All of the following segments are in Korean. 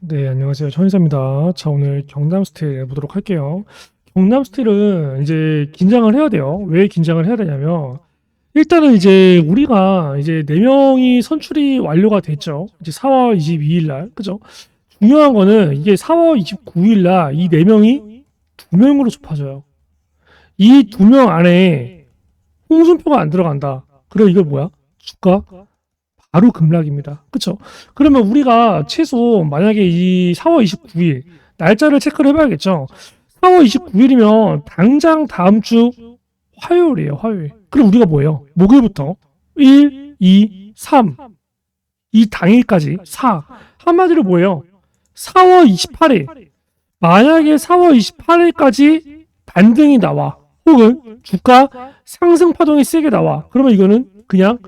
네, 안녕하세요. 천인사입니다. 자, 오늘 경남 스틸 해보도록 할게요. 경남 스틸은 이제 긴장을 해야 돼요. 왜 긴장을 해야 되냐면, 일단은 이제 우리가 이제 4명이 선출이 완료가 됐죠. 이제 4월 22일 날. 그죠? 중요한 거는 이게 4월 29일 날 이 4명이 2명으로 좁혀져요. 이 2명 안에 홍준표가 안 들어간다. 그럼 이거 뭐야? 주가 바로 급락입니다. 그쵸? 그러면 우리가 최소 만약에 이 4월 29일 날짜를 체크를 해봐야겠죠. 4월 29일이면 당장 다음 주 화요일이에요. 화요일. 그럼 우리가 뭐예요? 목요일부터 1, 2, 3 이 당일까지 4 한마디로 뭐예요? 4월 28일 만약에 4월 28일까지 반등이 나와 혹은 주가 상승 파동이 세게 나와 그러면 이거는 그냥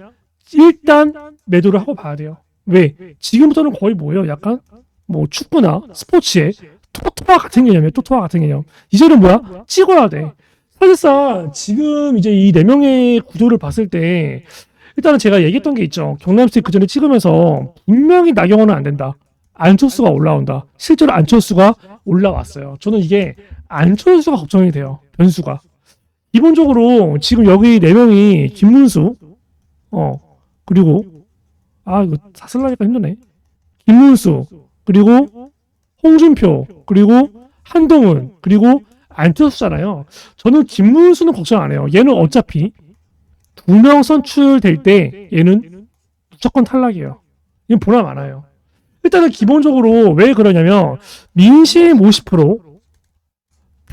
일단 매도를 하고 봐야 돼요. 왜? 지금부터는 거의 뭐예요? 약간 뭐 축구나 스포츠의 토토와 같은 개념이에요. 토토와 같은 개념. 이제는 뭐야? 찍어야 돼. 사실상 지금 이제 이 4명의 구도를 봤을 때 일단은 제가 얘기했던 게 있죠. 경남스테이크 그 전에 찍으면서 분명히 나경원은 안 된다. 안철수가 올라온다. 실제로 안철수가 올라왔어요. 저는 이게 안철수가 걱정이 돼요. 변수가. 기본적으로 지금 여기 4명이 김문수, 그리고 이거 사슬라니까 힘드네. 김문수, 그리고 홍준표, 그리고 한동훈, 그리고 안철수잖아요. 저는 김문수는 걱정 안 해요. 얘는 어차피 2명 선출될 때 얘는 무조건 탈락이에요. 얘는 보람 많아요. 일단은 기본적으로 왜 그러냐면 민심 50%,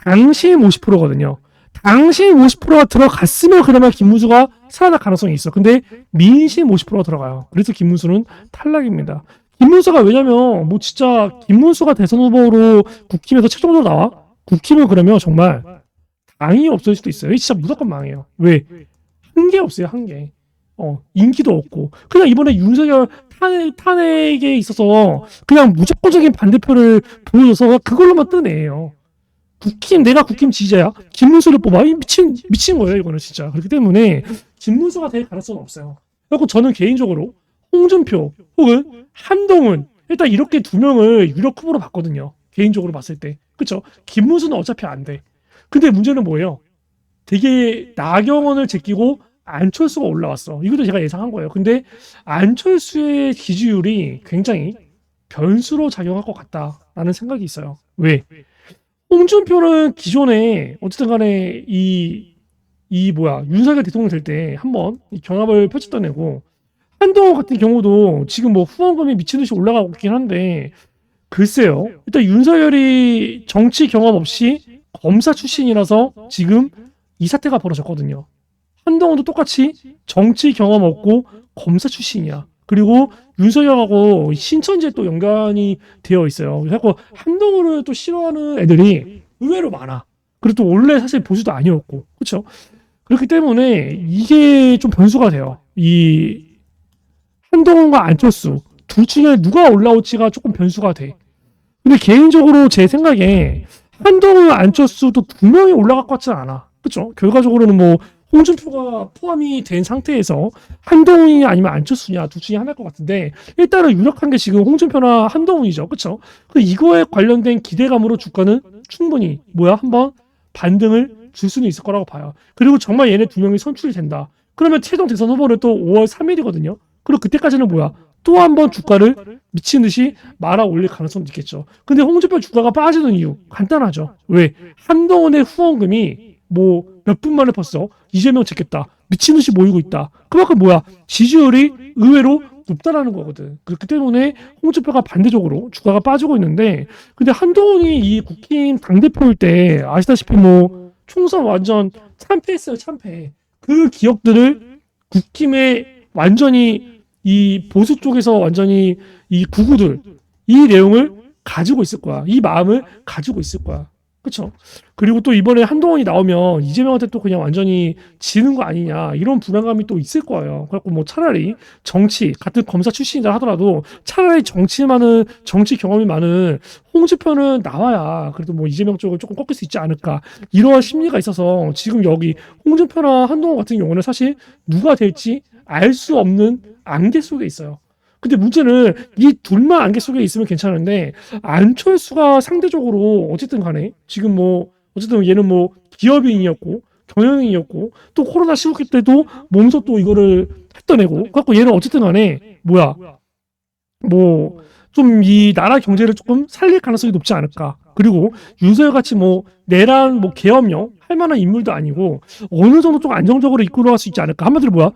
당심 50%거든요. 당심 50%가 들어갔으면 그나마 김문수가 살아날 가능성이 있어. 근데 민심 50%가 들어가요. 그래서 김문수는 탈락입니다. 김문수가 왜냐면 뭐 진짜 김문수가 대선 후보로 국힘에서 최종적으로 나와? 국힘은 그러면 정말 당이 없을 수도 있어요. 진짜 무조건 망해요. 왜? 한 게 없어요. 한 개. 인기도 없고 그냥 이번에 윤석열 탄핵에 있어서 그냥 무조건적인 반대표를 보여줘서 그걸로만 뜨네요. 내가 국힘 지지자야. 김문수를 뽑아. 미친 거예요, 이거는 진짜. 그렇기 때문에 김문수가 될 가능성은 없어요. 그리고 저는 개인적으로 홍준표 혹은 한동훈 일단 이렇게 2명을 유력 후보로 봤거든요. 개인적으로 봤을 때. 그쵸? 김문수는 어차피 안 돼. 근데 문제는 뭐예요? 되게 나경원을 제끼고 안철수가 올라왔어. 이것도 제가 예상한 거예요. 근데 안철수의 지지율이 굉장히 변수로 작용할 것 같다라는 생각이 있어요. 왜? 홍준표는 기존에 어쨌든 간에 윤석열 대통령 될 때 한번 경합을 펼쳤던 애고 한동훈 같은 경우도 지금 뭐 후원금이 미친 듯이 올라가고 있긴 한데 글쎄요. 일단 윤석열이 정치 경험 없이 검사 출신이라서 지금 이 사태가 벌어졌거든요. 한동훈도 똑같이 정치 경험 없고 검사 출신이야. 그리고 윤석열하고 신천지에 또 연관이 되어 있어요. 그래서 한동훈을 또 싫어하는 애들이 의외로 많아. 그리고 또 원래 사실 보수도 아니었고, 그렇죠? 그렇기 때문에 이게 좀 변수가 돼요. 이 한동훈과 안철수 둘 중에 누가 올라올지가 조금 변수가 돼. 근데 개인적으로 제 생각에 한동훈, 안철수도 2명이 올라갈 것 같지는 않아. 그렇죠? 결과적으로는 뭐 홍준표가 포함이 된 상태에서 한동훈이 아니면 안철수냐 둘 중에 하나일 것 같은데 일단은 유력한 게 지금 홍준표나 한동훈이죠. 그렇죠? 이거에 관련된 기대감으로 주가는 충분히 한번 반등을 줄 수는 있을 거라고 봐요. 그리고 정말 얘네 2명이 선출이 된다. 그러면 최종 대선 후보는 또 5월 3일이거든요. 그리고 그때까지는 또 한 번 주가를 미친 듯이 말아 올릴 가능성도 있겠죠. 근데 홍준표 주가가 빠지는 이유 간단하죠. 왜? 한동훈의 후원금이 몇 분 만에 벌써 이재명 찾겠다. 미친 듯이 모이고 있다. 그만큼 지지율이 의외로 높다라는 거거든. 그렇기 때문에 홍준표가 반대적으로 주가가 빠지고 있는데 근데 한동훈이 이 국힘 당대표일 때 아시다시피 총선 완전 참패했어요. 참패. 그 기억들을 국힘에 완전히 이 보수 쪽에서 완전히 이 구구들 이 내용을 가지고 있을 거야. 이 마음을 가지고 있을 거야. 그렇죠? 그리고 또 이번에 한동훈이 나오면 이재명한테 또 그냥 완전히 지는 거 아니냐 이런 불안감이 또 있을 거예요. 그래갖고 차라리 같은 검사 출신이라 하더라도 차라리 정치 경험이 많은 홍준표는 나와야 그래도 이재명 쪽을 조금 꺾을 수 있지 않을까 이러한 심리가 있어서 지금 여기 홍준표나 한동훈 같은 경우는 사실 누가 될지 알 수 없는 안개 속에 있어요. 근데 문제는 이 둘만 안개 속에 있으면 괜찮은데 안철수가 상대적으로 어쨌든 간에 지금 뭐 어쨌든 얘는 뭐 기업인이었고 경영인이었고 또 코로나 시국기 때도 몸소 또 이거를 했던 애고 그래갖고 얘는 어쨌든 간에 뭐야 뭐 좀 이 나라 경제를 조금 살릴 가능성이 높지 않을까. 그리고 윤석열 같이 뭐 내란 뭐 계엄령 할 만한 인물도 아니고 어느 정도 좀 안정적으로 이끌어갈 수 있지 않을까. 한마디로 뭐야?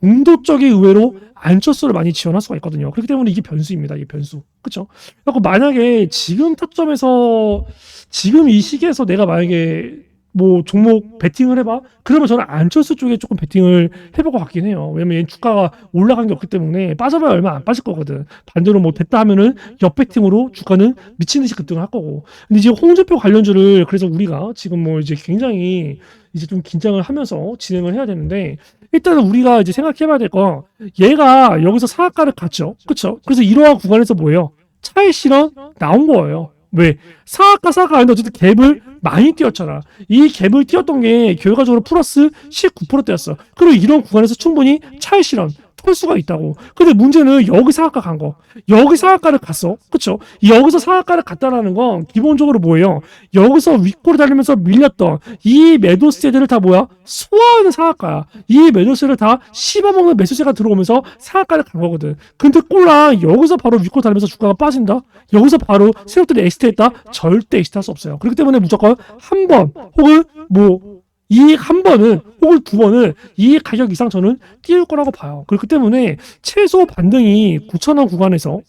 중도 쪽에 의외로 안철수를 많이 지원할 수가 있거든요. 그렇기 때문에 이게 변수입니다. 이게 변수. 그렇죠? 그래서 만약에 지금 타점에서 지금 이 시기에서 내가 만약에 뭐 종목 베팅을 해봐? 그러면 저는 안철수 쪽에 조금 베팅을 해볼 것 같긴 해요. 왜냐면 얘는 주가가 올라간 게 없기 때문에 빠져봐야 얼마 안 빠질 거거든. 반대로 뭐 됐다 하면은 역베팅으로 주가는 미친 듯이 급등을 할 거고. 근데 이제 홍준표 관련주를 그래서 우리가 지금 뭐 이제 굉장히 이제 좀 긴장을 하면서 진행을 해야 되는데 일단은 우리가 이제 생각해봐야 될 거 얘가 여기서 상한가를 갔죠. 그쵸? 그래서 이러한 구간에서 뭐예요? 차익 실현 나온 거예요. 왜? 상한가 아닌데 어쨌든 갭을 많이 띄었잖아. 이 갭을 띄었던 게 결과적으로 플러스 19%대였어. 그리고 이런 구간에서 충분히 차익 실현 할 수가 있다고. 근데 문제는 여기 상한가 간 거. 여기 상한가를 갔어. 그쵸? 여기서 상한가를 갔다라는 건 기본적으로 뭐예요? 여기서 윗골을 달리면서 밀렸던 이 매도세들을 다 뭐야? 소화하는 상한가야. 이 매도세를 다 씹어먹는 매수세가 들어오면서 상한가를 간 거거든. 근데 꼴랑 여기서 바로 윗골 달리면서 주가가 빠진다? 여기서 바로 세력들이 엑시트했다? 절대 엑시트할 수 없어요. 그렇기 때문에 무조건 한 번 혹은 뭐 이 한 번은 혹은 두 번은 이 가격 이상 저는 띄울 거라고 봐요. 그렇기 때문에 최소 반등이 9,000원 구간에서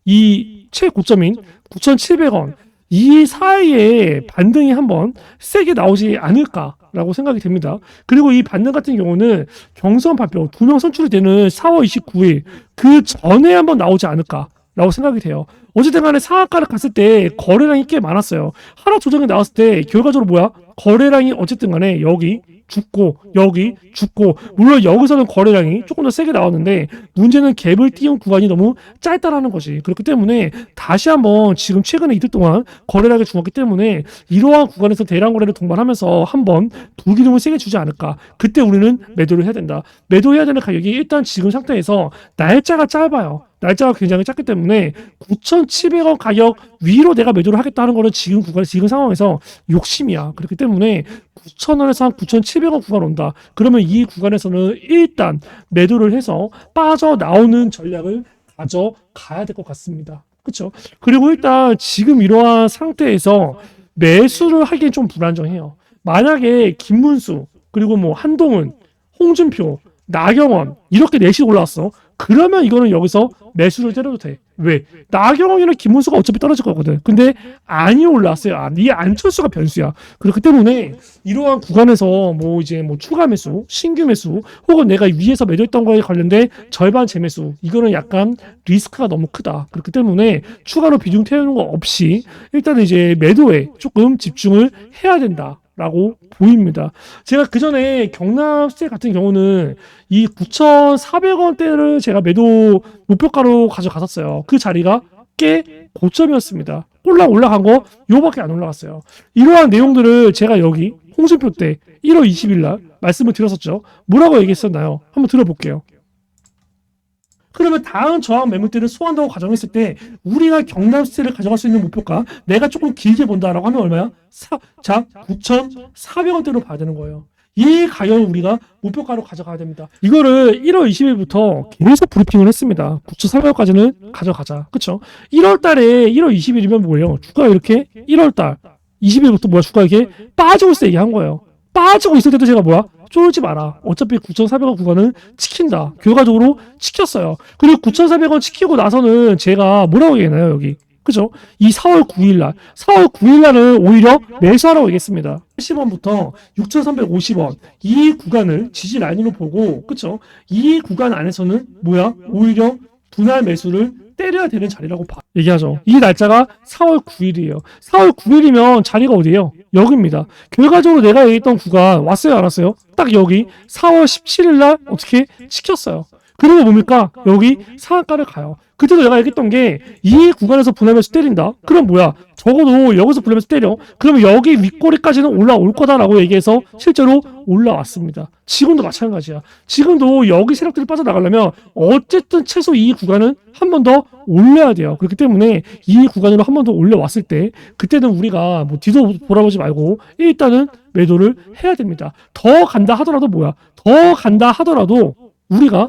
이 최고점인 9,700원 이 사이에 반등이 한번 세게 나오지 않을까라고 생각이 됩니다. 그리고 이 반등 같은 경우는 경선 발표 2명 선출이 되는 4월 29일 그 전에 한번 나오지 않을까라고 생각이 돼요. 어쨌든 간에 상한가를 갔을 때 거래량이 꽤 많았어요. 하락 조정이 나왔을 때 결과적으로 뭐야? 거래량이 어쨌든 간에 여기 죽고 물론 여기서는 거래량이 조금 더 세게 나왔는데 문제는 갭을 띄운 구간이 너무 짧다라는 것이 그렇기 때문에 다시 한번 지금 최근에 이틀 동안 거래량이 죽었기 때문에 이러한 구간에서 대량 거래를 동반하면서 한번 두기름을 세게 주지 않을까. 그때 우리는 매도를 해야 된다. 매도해야 되는 가격이 일단 지금 상태에서 날짜가 짧아요. 날짜가 굉장히 짧기 때문에 9,700원 가격 위로 내가 매도를 하겠다는 거는 지금 상황에서 욕심이야. 그렇기 때문에 9,000원에서 한 9,700원 구간 온다. 그러면 이 구간에서는 일단 매도를 해서 빠져나오는 전략을 가져가야 될 것 같습니다. 그렇죠? 그리고 일단 지금 이러한 상태에서 매수를 하기엔 좀 불안정해요. 만약에 김문수 그리고 뭐 한동훈, 홍준표, 나경원 이렇게 넷이 올라왔어. 그러면 이거는 여기서 매수를 때려도 돼. 왜? 나경원이나 김문수가 어차피 떨어질 거거든. 근데 안이 올라왔어요. 이 안철수가 변수야. 그렇기 때문에 이러한 구간에서 뭐 이제 뭐 추가 매수, 신규 매수, 혹은 내가 위에서 매도했던 거에 관련된 절반 재매수, 이거는 약간 리스크가 너무 크다. 그렇기 때문에 추가로 비중 태우는 거 없이 일단은 이제 매도에 조금 집중을 해야 된다. 라고 보입니다. 제가 그 전에 경남 스테이 같은 경우는 이 9,400원대를 제가 매도 목표가로 가져갔었어요. 그 자리가 꽤 고점이었습니다. 올라간 거 요밖에 안 올라갔어요. 이러한 내용들을 제가 여기 홍준표 때 1월 20일 날 말씀을 드렸었죠. 뭐라고 얘기했었나요? 한번 들어볼게요. 그러면 다음 저항 매물대를 소화한다고 가정했을 때 우리가 경남 스테이를 가져갈 수 있는 목표가 내가 조금 길게 본다라고 하면 얼마야? 자, 9,400원대로 봐야 되는 거예요. 이 가격을 우리가 목표가로 가져가야 됩니다. 이거를 1월 20일부터 계속 브리핑을 했습니다. 9,400원까지는 가져가자. 그쵸? 1월 달에 1월 20일이면 뭐예요? 주가가 이렇게 1월 달 20일부터 뭐야? 주가가 이렇게 빠지고 있을 때 얘기한 거예요. 빠지고 있을 때도 제가 뭐야? 쫄지 마라. 어차피 9,400원 구간은 지킨다. 결과적으로 지켰어요. 그리고 9,400원 지키고 나서는 제가 뭐라고 얘기했나요, 여기? 그죠? 이 4월 9일 날은 오히려 매수하라고 얘기했습니다. 80원부터 6,350원. 이 구간을 지지 라인으로 보고, 그죠? 이 구간 안에서는 뭐야? 오히려 분할 매수를 때려야 되는 자리라고 얘기하죠. 이 날짜가 4월 9일이에요. 4월 9일이면 자리가 어디예요? 여기입니다. 결과적으로 내가 얘기했던 구간 왔어요, 안 왔어요? 딱 여기 4월 17일 날 어떻게 지켰어요. 그러면 뭡니까? 여기 상한가를 가요. 그때도 내가 얘기했던 게 이 구간에서 분할매수 때린다. 그럼 뭐야? 적어도 여기서 분할매수 때려. 그러면 여기 윗꼬리까지는 올라올 거다라고 얘기해서 실제로 올라왔습니다. 지금도 마찬가지야. 지금도 여기 세력들이 빠져나가려면 어쨌든 최소 이 구간은 한 번 더 올려야 돼요. 그렇기 때문에 이 구간으로 한 번 더 올려왔을 때 그때는 우리가 뭐 뒤도 돌아보지 말고 일단은 매도를 해야 됩니다. 더 간다 하더라도 뭐야? 더 간다 하더라도 우리가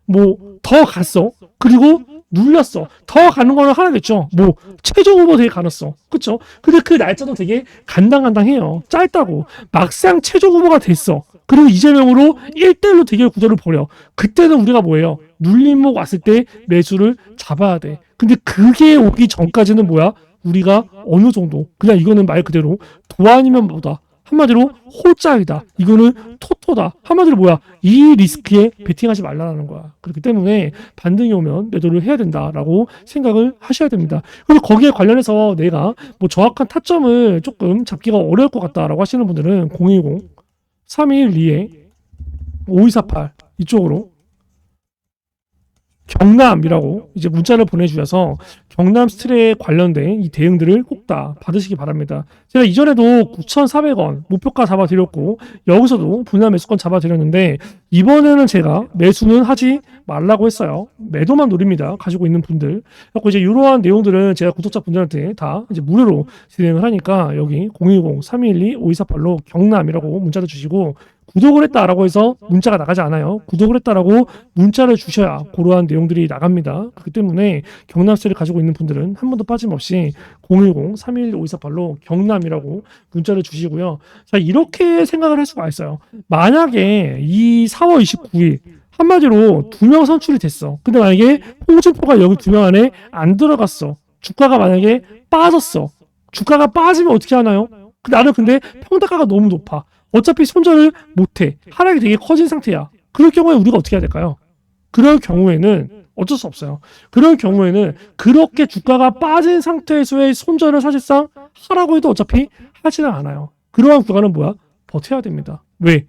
뭐 더 갔어. 그리고 눌렸어. 더 가는 거는 하나겠죠. 뭐 최종 후보 되게 가눴어. 그쵸? 근데 그 날짜도 되게 간당간당해요. 짧다고. 막상 최종 후보가 됐어. 그리고 이재명으로 1대1로 대결 구도를 벌여. 그때는 우리가 뭐예요? 눌림목 왔을 때 매수를 잡아야 돼. 근데 그게 오기 전까지는 뭐야? 우리가 어느 정도 그냥 이거는 말 그대로 도안이면 뭐다. 한마디로 홀짝이다. 이거는 토토다. 한마디로 뭐야? 이 리스크에 베팅하지 말라는 거야. 그렇기 때문에 반등이 오면 매도를 해야 된다라고 생각을 하셔야 됩니다. 그리고 거기에 관련해서 내가 뭐 정확한 타점을 조금 잡기가 어려울 것 같다라고 하시는 분들은 010 312에 5248 이쪽으로 경남이라고 이제 문자를 보내주셔서 경남 스틸에 관련된 이 대응들을 꼭 다 받으시기 바랍니다. 제가 이전에도 9,400원 목표가 잡아드렸고 여기서도 분할 매수권 잡아드렸는데 이번에는 제가 매수는 하지 말라고 했어요. 매도만 노립니다. 가지고 있는 분들. 그래서 이제 이러한 내용들은 제가 구독자분들한테 다 이제 무료로 진행을 하니까 여기 010-3212-5248로 경남이라고 문자를 주시고 구독을 했다라고 해서 문자가 나가지 않아요. 구독을 했다라고 문자를 주셔야 그러한 내용들이 나갑니다. 그렇기 때문에 경남스를 가지고 있는 분들은 한 번도 빠짐없이 010-311-5248로 경남이라고 문자를 주시고요. 자, 이렇게 생각을 할 수가 있어요. 만약에 이 4월 29일 한마디로 2명 선출이 됐어. 근데 만약에 홍준표가 여기 2명 안에 안 들어갔어. 주가가 만약에 빠졌어. 주가가 빠지면 어떻게 하나요? 나는 근데 평단가가 너무 높아. 어차피 손절을 못해. 하락이 되게 커진 상태야. 그럴 경우에 우리가 어떻게 해야 될까요? 그럴 경우에는 어쩔 수 없어요. 그럴 경우에는 그렇게 주가가 빠진 상태에서의 손절을 사실상 하라고 해도 어차피 하지는 않아요. 그러한 구간은 뭐야? 버텨야 됩니다. 왜?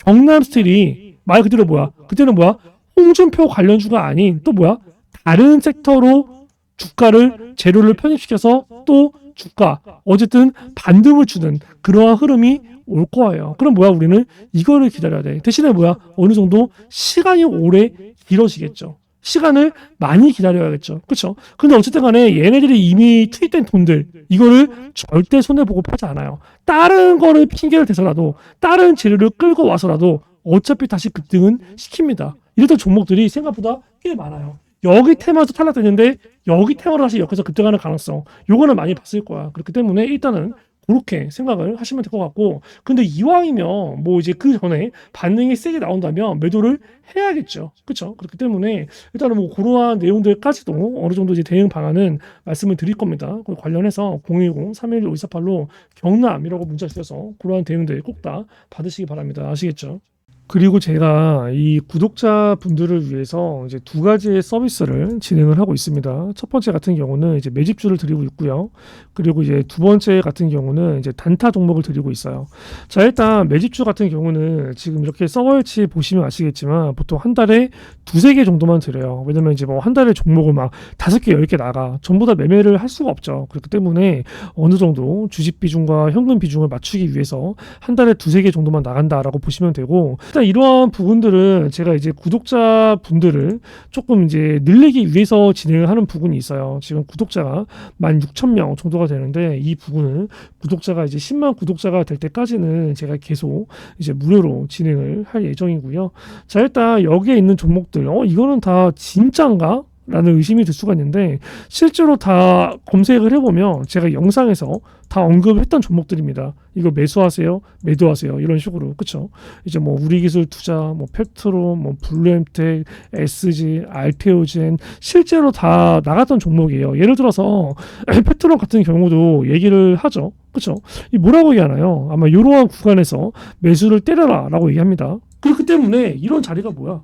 경남 스틸이 말 그대로 뭐야? 그때는 뭐야? 홍준표 관련주가 아닌 또 뭐야? 다른 섹터로 주가를 재료를 편입시켜서 또 주가 어쨌든 반등을 주는 그러한 흐름이 올 거예요. 그럼 뭐야? 우리는 이거를 기다려야 돼. 대신에 뭐야? 어느 정도 시간이 오래 길어지겠죠. 시간을 많이 기다려야겠죠. 그렇죠? 근데 어쨌든 간에 얘네들이 이미 투입된 돈들 이거를 절대 손해보고 팔지 않아요. 다른 거를 핑계를 대서라도 다른 재료를 끌고 와서라도 어차피 다시 급등은 시킵니다. 이랬던 종목들이 생각보다 꽤 많아요. 여기 테마에서 탈락됐는데 여기 테마로 다시 엮여서 급등하는 가능성 요거는 많이 봤을 거야. 그렇기 때문에 일단은 그렇게 생각을 하시면 될 것 같고 근데 이왕이면 뭐 이제 그 전에 반등이 세게 나온다면 매도를 해야겠죠. 그렇죠? 그렇기 때문에 일단은 뭐 그러한 내용들까지도 어느 정도 이제 대응 방안은 말씀을 드릴 겁니다. 그 관련해서 010-311-5248로 경남이라고 문자 주셔서 그러한 대응들 꼭 다 받으시기 바랍니다. 아시겠죠? 그리고 제가 이 구독자분들을 위해서 이제 두 가지의 서비스를 진행을 하고 있습니다. 첫 번째 같은 경우는 이제 매집주를 드리고 있고요. 그리고 이제 두 번째 같은 경우는 이제 단타 종목을 드리고 있어요. 자, 일단 매집주 같은 경우는 지금 이렇게 서버일치 보시면 아시겠지만 보통 한 달에 두세 개 정도만 드려요. 왜냐면 이제 뭐 한 달에 종목을 막 5개, 10개 나가. 전부 다 매매를 할 수가 없죠. 그렇기 때문에 어느 정도 주식 비중과 현금 비중을 맞추기 위해서 한 달에 두세 개 정도만 나간다라고 보시면 되고 일단 이러한 부분들은 제가 이제 구독자분들을 조금 이제 늘리기 위해서 진행을 하는 부분이 있어요. 지금 구독자가 16,000명 정도가 되는데 이 부분은 구독자가 이제 10만 구독자가 될 때까지는 제가 계속 이제 무료로 진행을 할 예정이고요. 자, 일단 여기에 있는 종목들, 이거는 다 진짠가? 라는 의심이 들 수가 있는데 실제로 다 검색을 해보면 제가 영상에서 다 언급했던 종목들입니다. 이거 매수하세요, 매도하세요 이런 식으로 그쵸? 이제 뭐 우리기술 투자, 뭐 펩트론, 뭐 블루엠텍, SG, 알테오젠 실제로 다 나갔던 종목이에요. 예를 들어서 펩트론 같은 경우도 얘기를 하죠. 그쵸? 이 뭐라고 얘기하나요? 아마 이러한 구간에서 매수를 때려라라고 얘기합니다. 그렇기 때문에 이런 자리가 뭐야?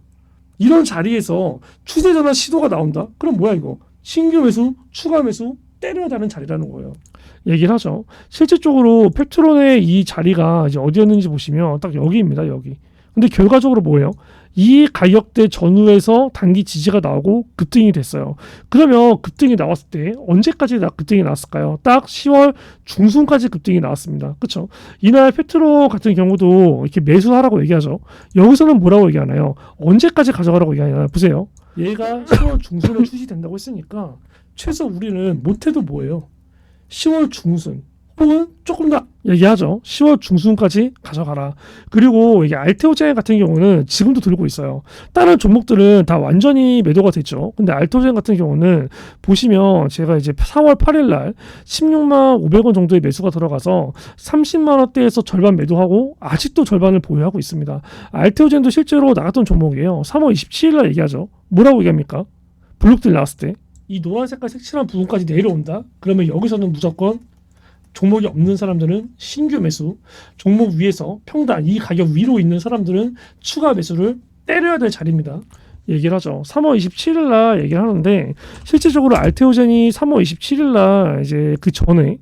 이런 자리에서 추세 전환 시도가 나온다? 그럼 뭐야 이거? 신규 매수, 추가 매수 때려야 되는 자리라는 거예요. 얘기를 하죠. 실질적으로 펩트론의 이 자리가 이제 어디였는지 보시면 딱 여기입니다. 여기. 근데 결과적으로 뭐예요? 이 가격대 전후에서 단기 지지가 나오고 급등이 됐어요. 그러면 급등이 나왔을 때 언제까지 급등이 나왔을까요? 딱 10월 중순까지 급등이 나왔습니다. 그렇죠? 이날 페트로 같은 경우도 이렇게 매수하라고 얘기하죠. 여기서는 뭐라고 얘기하나요? 언제까지 가져가라고 얘기하나요? 보세요. 얘가 10월 중순에 출시된다고 했으니까 최소 우리는 못해도 뭐예요? 10월 중순 혹은 조금 더 얘기하죠. 10월 중순까지 가져가라. 그리고 이게 알테오젠 같은 경우는 지금도 들고 있어요. 다른 종목들은 다 완전히 매도가 됐죠. 근데 알테오젠 같은 경우는 보시면 제가 이제 4월 8일 날 16만 500원 정도의 매수가 들어가서 30만 원대에서 절반 매도하고 아직도 절반을 보유하고 있습니다. 알테오젠도 실제로 나갔던 종목이에요. 3월 27일 날 얘기하죠. 뭐라고 얘기합니까? 블록들 나왔을 때 이 노란 색깔 색칠한 부분까지 내려온다. 그러면 여기서는 무조건 종목이 없는 사람들은 신규 매수, 종목 위에서 평단 이 가격 위로 있는 사람들은 추가 매수를 때려야 될 자리입니다. 얘기를 하죠. 3월 27일 날 얘기를 하는데 실질적으로 알테오젠이 3월 27일 날 이제 그 전에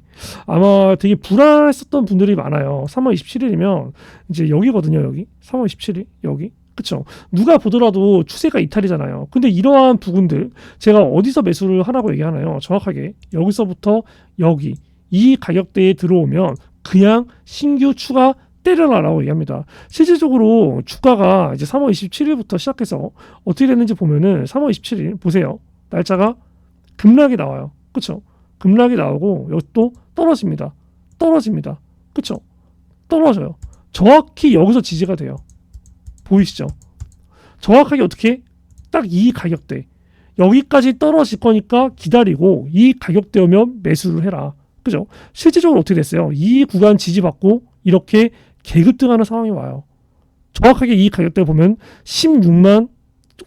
아마 되게 불안했었던 분들이 많아요. 3월 27일이면 이제 여기거든요. 여기 3월 27일 여기. 그쵸? 누가 보더라도 추세가 이탈이잖아요. 근데 이러한 부분들 제가 어디서 매수를 하라고 얘기하나요? 정확하게 여기서부터 여기 이 가격대에 들어오면 그냥 신규 추가 때려라라고 얘기합니다. 실질적으로 주가가 이제 3월 27일부터 시작해서 어떻게 됐는지 보면은 3월 27일 보세요. 날짜가 급락이 나와요. 그쵸? 급락이 나오고 여기 또 떨어집니다. 떨어집니다. 그쵸? 떨어져요. 정확히 여기서 지지가 돼요. 보이시죠? 정확하게 어떻게? 딱 이 가격대. 여기까지 떨어질 거니까 기다리고 이 가격대 오면 매수를 해라. 그죠? 실질적으로 어떻게 됐어요? 이 구간 지지받고 이렇게 개급등하는 상황이 와요. 정확하게 이 가격대 보면 16만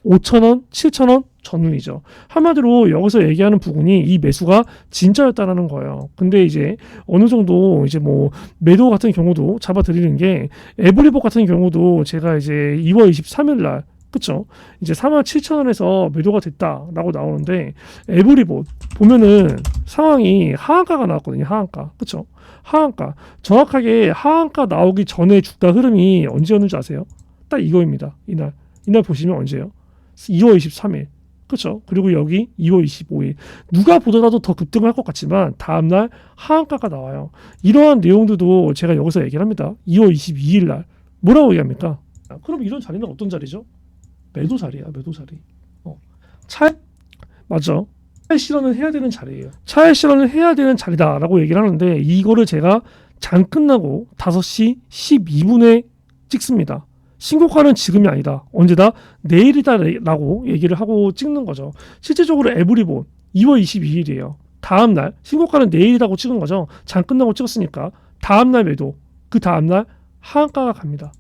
5천원, 7천원 전후이죠. 한마디로 여기서 얘기하는 부분이 이 매수가 진짜였다라는 거예요. 근데 이제 어느 정도 이제 뭐 매도 같은 경우도 잡아드리는 게 에브리복 같은 경우도 제가 이제 2월 23일 날 그쵸? 이제 4만 7천 원에서 매도가 됐다라고 나오는데 에브리봇 보면은 상황이 하한가가 나왔거든요. 하한가. 그쵸? 하한가. 정확하게 하한가 나오기 전에 주가 흐름이 언제였는지 아세요? 딱 이거입니다. 이날 보시면 언제예요? 2월 23일. 그렇죠. 그리고 여기 2월 25일. 누가 보더라도 더 급등할 것 같지만 다음날 하한가가 나와요. 이러한 내용들도 제가 여기서 얘기를 합니다. 2월 22일 날. 뭐라고 얘기합니까? 그럼 이런 자리는 어떤 자리죠? 매도 자리야. 매도 자리. 맞죠. 차익 실현을 해야 되는 자리예요. 차익 실현을 해야 되는 자리다라고 얘기를 하는데 이거를 제가 장 끝나고 5시 12분에 찍습니다. 신고가는 지금이 아니다. 언제다? 내일이다라고 얘기를 하고 찍는 거죠. 실질적으로 에브리본 2월 22일이에요. 다음날 신고가는 내일이라고 찍은 거죠. 장 끝나고 찍었으니까 다음날 매도, 그 다음날 하한가가 갑니다.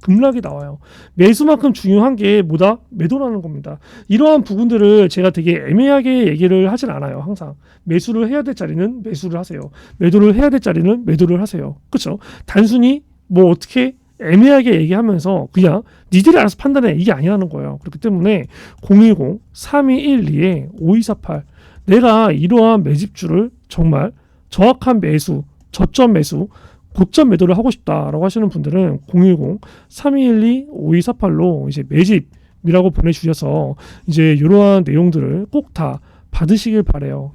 급락이 나와요. 매수만큼 중요한 게 뭐다? 매도라는 겁니다. 이러한 부분들을 제가 되게 애매하게 얘기를 하진 않아요. 항상 매수를 해야 될 자리는 매수를 하세요. 매도를 해야 될 자리는 매도를 하세요. 그렇죠? 단순히 뭐 어떻게 애매하게 얘기하면서 그냥 니들이 알아서 판단해 이게 아니라는 거예요. 그렇기 때문에 010-3212-5248 내가 이러한 매집주를 정말 정확한 매수, 저점 매수, 고점 매도를 하고 싶다라고 하시는 분들은 010-3212-5248로 이제 매집이라고 보내주셔서 이제 이러한 내용들을 꼭 다 받으시길 바래요.